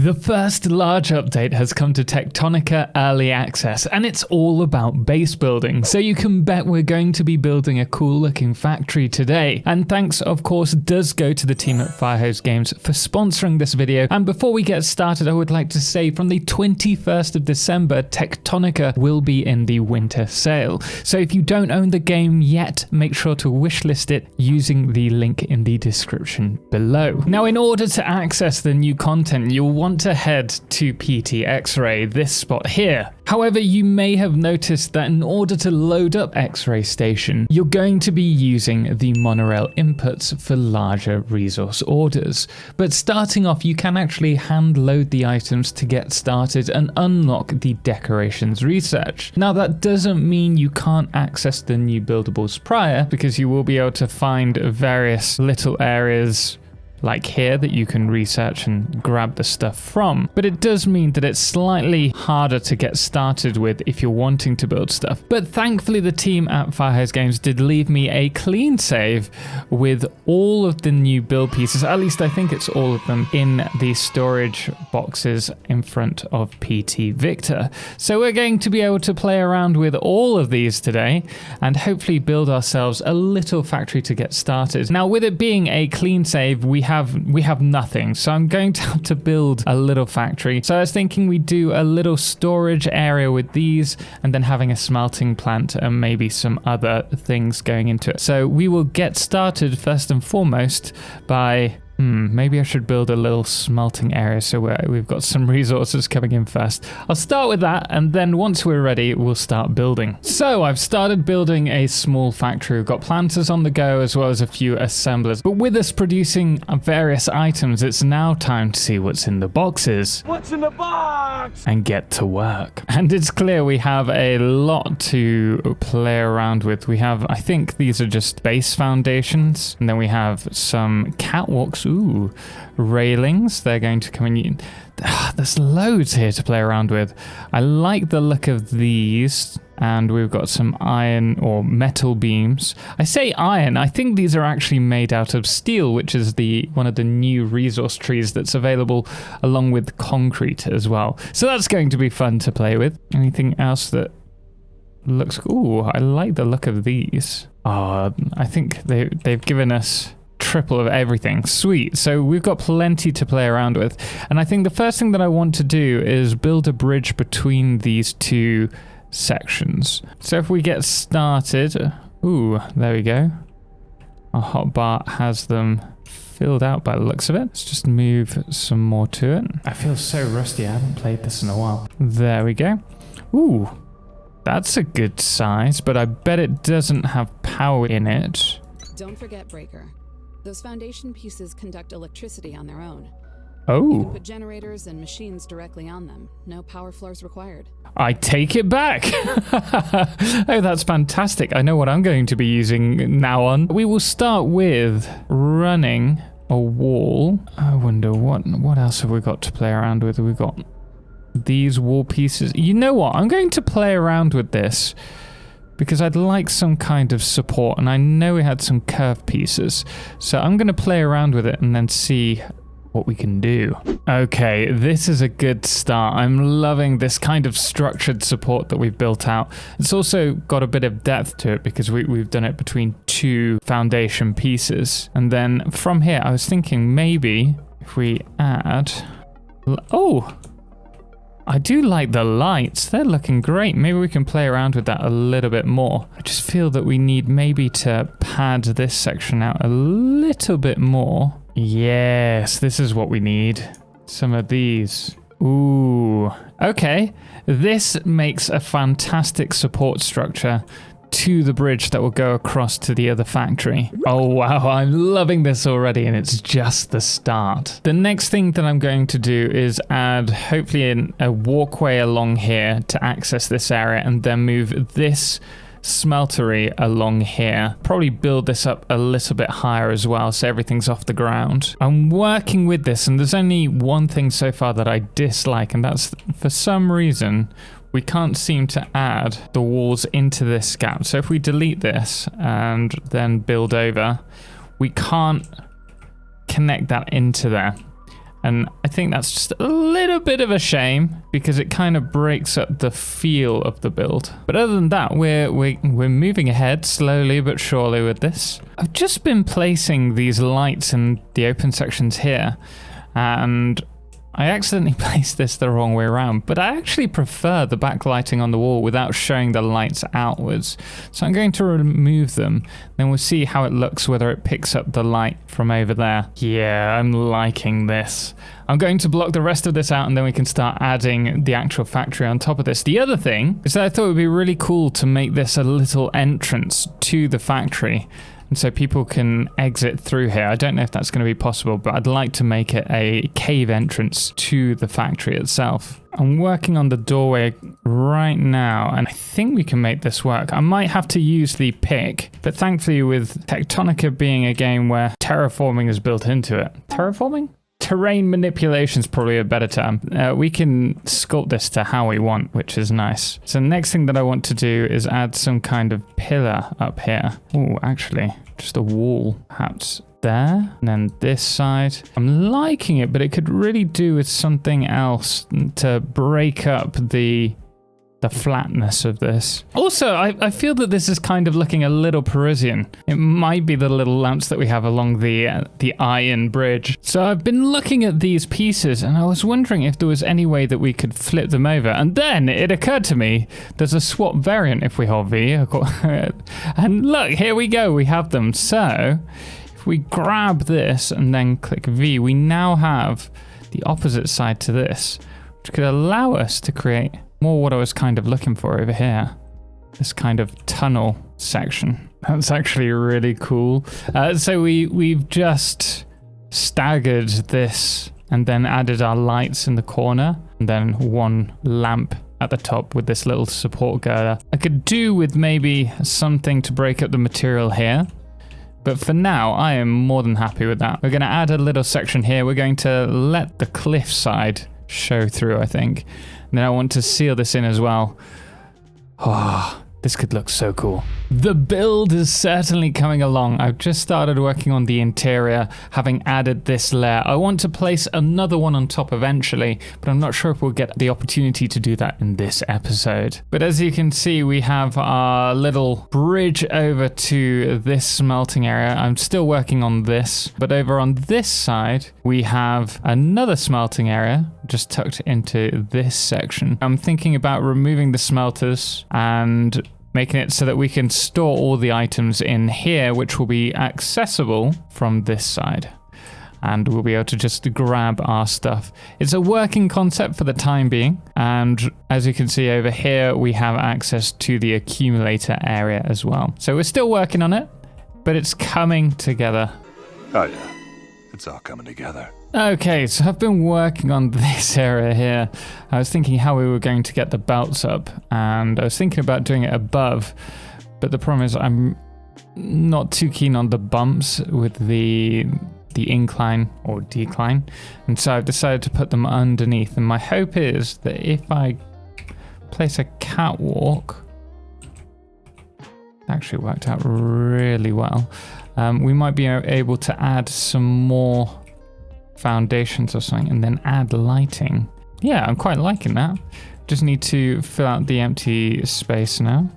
The first large update has come to Techtonica Early Access, and it's all about base building, so you can bet we're going to be building a cool looking factory today. And thanks of course does go to the team at Firehose Games for sponsoring this video. And before we get started, I would like to say from the 21st of December, Techtonica will be in the winter sale. So if you don't own the game yet, make sure to wishlist it using the link in the description below. Now, in order to access the new content, you'll want to head to PT X-Ray, this spot here. However, you may have noticed that in order to load up X-Ray Station, you're going to be using the monorail inputs for larger resource orders. But starting off, you can actually hand load the items to get started and unlock the decorations research. Now, that doesn't mean you can't access the new buildables prior, because you will be able to find various little areas like here that you can research and grab the stuff from. But it does mean that it's slightly harder to get started with if you're wanting to build stuff. But thankfully the team at Firehose Games did leave me a clean save with all of the new build pieces, at least I think it's all of them, in the storage boxes in front of PT Victor. So we're going to be able to play around with all of these today and hopefully build ourselves a little factory to get started. Now, with it being a clean save, we have nothing, so I'm going to have to build a little factory. So I was thinking we do a little storage area with these, and then having a smelting plant and maybe some other things going into it. So we will get started first and foremost by maybe I should build a little smelting area so we've got some resources coming in first. I'll start with that, and then once we're ready, we'll start building. So I've started building a small factory. We've got planters on the go as well as a few assemblers. But with us producing various items, it's now time to see what's in the boxes. What's in the box? And get to work. And it's clear we have a lot to play around with. We have, I think these are just base foundations, and then we have some catwalks. Ooh, railings, they're going to come in. There's loads here to play around with. I like the look of these, and we've got some iron or metal beams. I say iron, I think these are actually made out of steel, which is one of the new resource trees that's available along with concrete as well. So that's going to be fun to play with. Anything else that looks... Ooh, I like the look of these. Oh, I think they've given us triple of everything. Sweet. So we've got plenty to play around with. And I think the first thing that I want to do is build a bridge between these two sections. So if we get started... Ooh, there we go. Our hotbar has them filled out by the looks of it. Let's just move some more to it. I feel so rusty. I haven't played this in a while. There we go. Ooh, that's a good size, but I bet it doesn't have power in it. Don't forget breaker. Those foundation pieces conduct electricity on their own. Oh. You can put generators and machines directly on them. No power floors required. I take it back. Oh, that's fantastic. I know what I'm going to be using now on. We will start with running a wall. I wonder what else have we got to play around with? We've got these wall pieces. You know what? I'm going to play around with this, because I'd like some kind of support, and I know we had some curved pieces. So I'm going to play around with it and then see what we can do. Okay, this is a good start. I'm loving this kind of structured support that we've built out. It's also got a bit of depth to it because we've done it between two foundation pieces. And then from here, I was thinking maybe if we add... Oh! I do like the lights. They're looking great. Maybe we can play around with that a little bit more. I just feel that we need maybe to pad this section out a little bit more. Yes, this is what we need. Some of these. Ooh, okay. This makes a fantastic support structure to the bridge that will go across to the other factory. Oh wow, I'm loving this already, and it's just the start. The next thing that I'm going to do is add hopefully a walkway along here to access this area, and then move this smeltery along here. Probably build this up a little bit higher as well, so everything's off the ground. I'm working with this, and there's only one thing so far that I dislike, and that's for some reason we can't seem to add the walls into this gap. So if we delete this and then build over, we can't connect that into there. And I think that's just a little bit of a shame because it kind of breaks up the feel of the build. But other than that, we're moving ahead slowly but surely with this. I've just been placing these lights in the open sections here, and I accidentally placed this the wrong way around, but I actually prefer the backlighting on the wall without showing the lights outwards. So I'm going to remove them, then we'll see how it looks, whether it picks up the light from over there. Yeah, I'm liking this. I'm going to block the rest of this out and then we can start adding the actual factory on top of this. The other thing is that I thought it would be really cool to make this a little entrance to the factory. And so people can exit through here. I don't know if that's going to be possible, but I'd like to make it a cave entrance to the factory itself. I'm working on the doorway right now, and I think we can make this work. I might have to use the pick, but thankfully with Techtonica being a game where terraforming is built into it. Terraforming? Terrain manipulation is probably a better term. We can sculpt this to how we want, which is nice. So next thing that I want to do is add some kind of pillar up here. Oh, actually, just a wall perhaps there. And then this side. I'm liking it, but it could really do with something else to break up the flatness of this. Also, I feel that this is kind of looking a little Parisian. It might be the little lamps that we have along the iron bridge. So I've been looking at these pieces and I was wondering if there was any way that we could flip them over. And then it occurred to me, there's a swap variant if we hold V. And look, here we go, we have them. So if we grab this and then click V, we now have the opposite side to this, which could allow us to create more what I was kind of looking for over here. This kind of tunnel section. That's actually really cool. So we've just staggered this and then added our lights in the corner and then one lamp at the top with this little support girder. I could do with maybe something to break up the material here, but for now I am more than happy with that. We're going to add a little section here. We're going to let the cliff side show through, I think. And then I want to seal this in as well. Oh, this could look so cool. The build is certainly coming along. I've just started working on the interior, having added this layer. I want to place another one on top eventually, but I'm not sure if we'll get the opportunity to do that in this episode. But as you can see, we have our little bridge over to this smelting area. I'm still working on this, but over on this side, we have another smelting area just tucked into this section. I'm thinking about removing the smelters and making it so that we can store all the items in here, which will be accessible from this side. And we'll be able to just grab our stuff. It's a working concept for the time being. And as you can see over here, we have access to the accumulator area as well. So we're still working on it, but it's coming together. Oh yeah, it's all coming together. Okay, so I've been working on this area here. I was thinking how we were going to get the belts up, and I was thinking about doing it above, but the problem is I'm not too keen on the bumps with the incline or decline, and so I've decided to put them underneath, and my hope is that if I place a catwalk, it actually worked out really well, we might be able to add some more foundations or something and then add lighting. Yeah, I'm quite liking that. Just need to fill out the empty space now.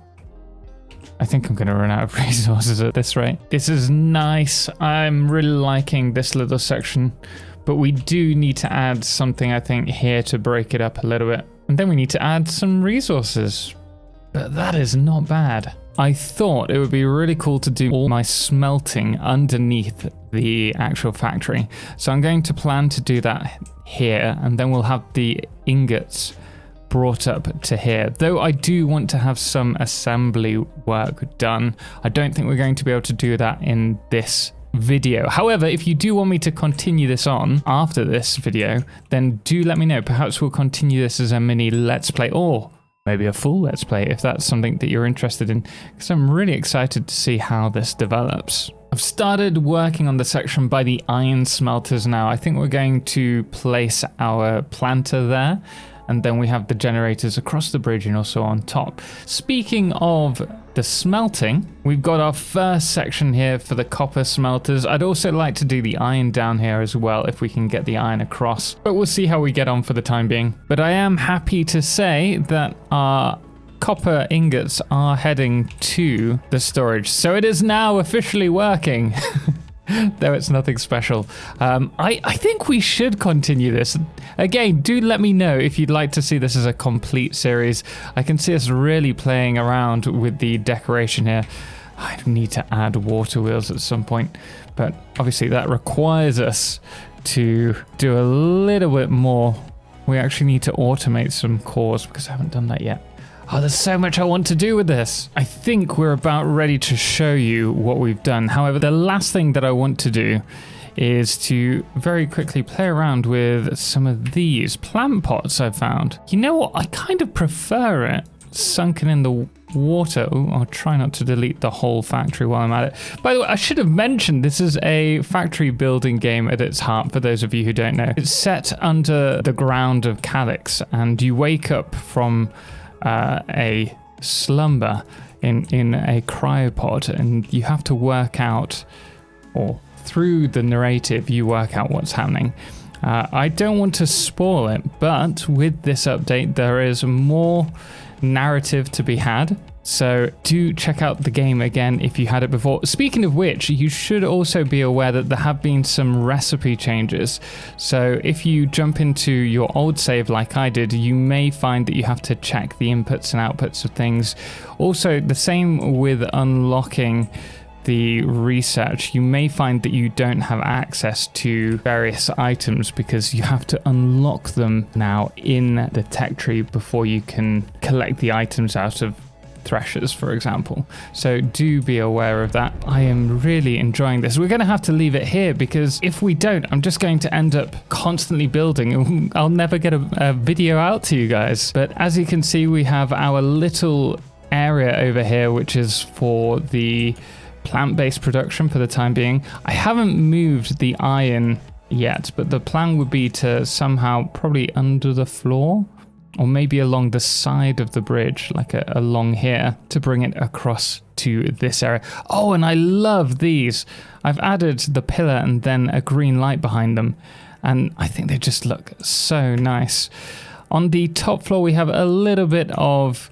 I think I'm going to run out of resources at this rate. This is nice. I'm really liking this little section, but we do need to add something, I think, here to break it up a little bit. And then we need to add some resources, but that is not bad. I thought it would be really cool to do all my smelting underneath the actual factory. So I'm going to plan to do that here, and then we'll have the ingots brought up to here. Though I do want to have some assembly work done. I don't think we're going to be able to do that in this video. However, if you do want me to continue this on after this video, then do let me know. Perhaps we'll continue this as a mini let's play, or maybe a full let's play if that's something that you're interested in, because I'm really excited to see how this develops. I've started working on the section by the iron smelters now. I think we're going to place our planter there, and then we have the generators across the bridge and also on top. Speaking of the smelting. We've got our first section here for the copper smelters. I'd also like to do the iron down here as well if we can get the iron across, but we'll see how we get on for the time being. But I am happy to say that our copper ingots are heading to the storage, so it is now officially working. Though it's nothing special. I think we should continue this. Again, do let me know if you'd like to see this as a complete series. I can see us really playing around with the decoration here. I need to add water wheels at some point, but obviously that requires us to do a little bit more. We actually need to automate some cores because I haven't done that yet. Oh, there's so much I want to do with this. I think we're about ready to show you what we've done. However, the last thing that I want to do is to very quickly play around with some of these plant pots I found. You know what? I kind of prefer it sunken in the water. Ooh, I'll try not to delete the whole factory while I'm at it. By the way, I should have mentioned this is a factory building game at its heart, for those of you who don't know. It's set under the ground of Calyx, and you wake up from a slumber in a cryopod, and you have to work out, or through the narrative you work out what's happening. I don't want to spoil it, but with this update there is more narrative to be had, so do check out the game again if you had it before. Speaking of which, you should also be aware that there have been some recipe changes. So if you jump into your old save like I did, you may find that you have to check the inputs and outputs of things. Also, the same with unlocking the research, you may find that you don't have access to various items because you have to unlock them now in the tech tree before you can collect the items out of threshers, for example. So do be aware of that. I am really enjoying this. We're going to have to leave it here because if we don't, I'm just going to end up constantly building and I'll never get a video out to you guys. But as you can see, we have our little area over here, which is for the plant-based production for the time being. I haven't moved the iron yet, but the plan would be to somehow probably under the floor, or maybe along the side of the bridge, like along here, to bring it across to this area. Oh, and I love these. I've added the pillar and then a green light behind them, and I think they just look so nice. On the top floor, we have a little bit of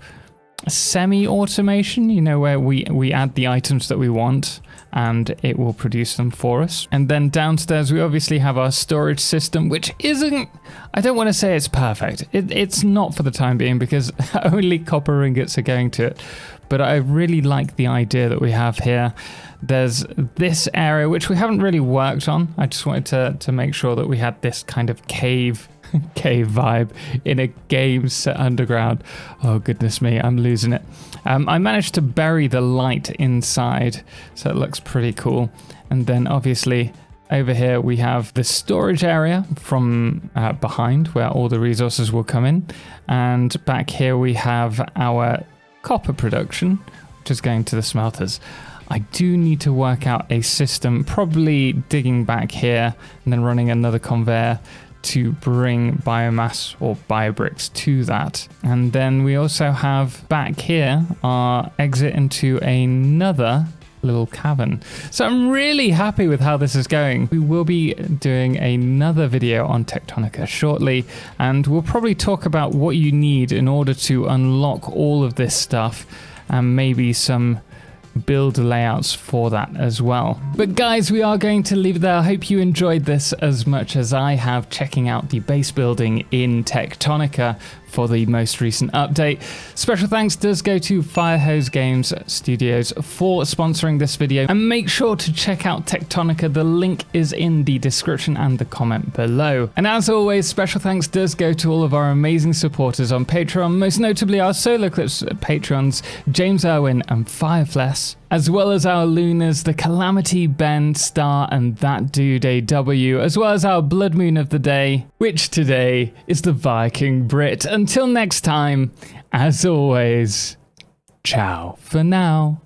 semi-automation, you know, where we add the items that we want and it will produce them for us. And then downstairs we obviously have our storage system, which isn't, I don't want to say it's perfect. It's not for the time being because only copper ingots are going to it. But I really like the idea that we have here. There's this area which we haven't really worked on. I just wanted to make sure that we had this kind of cave vibe in a game set underground. Oh goodness me, I'm losing it. I managed to bury the light inside, so it looks pretty cool. And then obviously over here we have the storage area from behind where all the resources will come in. And back here we have our copper production, which is going to the smelters. I do need to work out a system, probably digging back here and then running another conveyor to bring biomass or biobricks to that. And then we also have back here our exit into another little cavern. So I'm really happy with how this is going. We will be doing another video on Techtonica shortly, and we'll probably talk about what you need in order to unlock all of this stuff and maybe some build layouts for that as well. But guys, we are going to leave it there. I hope you enjoyed this as much as I have, checking out the base building in Techtonica for the most recent update. Special thanks does go to Firehose Games Studios for sponsoring this video, and make sure to check out Techtonica. The link is in the description and the comment below. And as always, special thanks does go to all of our amazing supporters on Patreon, most notably our Solarclipse patrons James Irwin and Firefless, as well as our Lunars, the Calamity, Ben, Star, and that dude AW, as well as our Blood Moon of the day, which today is the Viking Brit. Until next time, as always, ciao for now.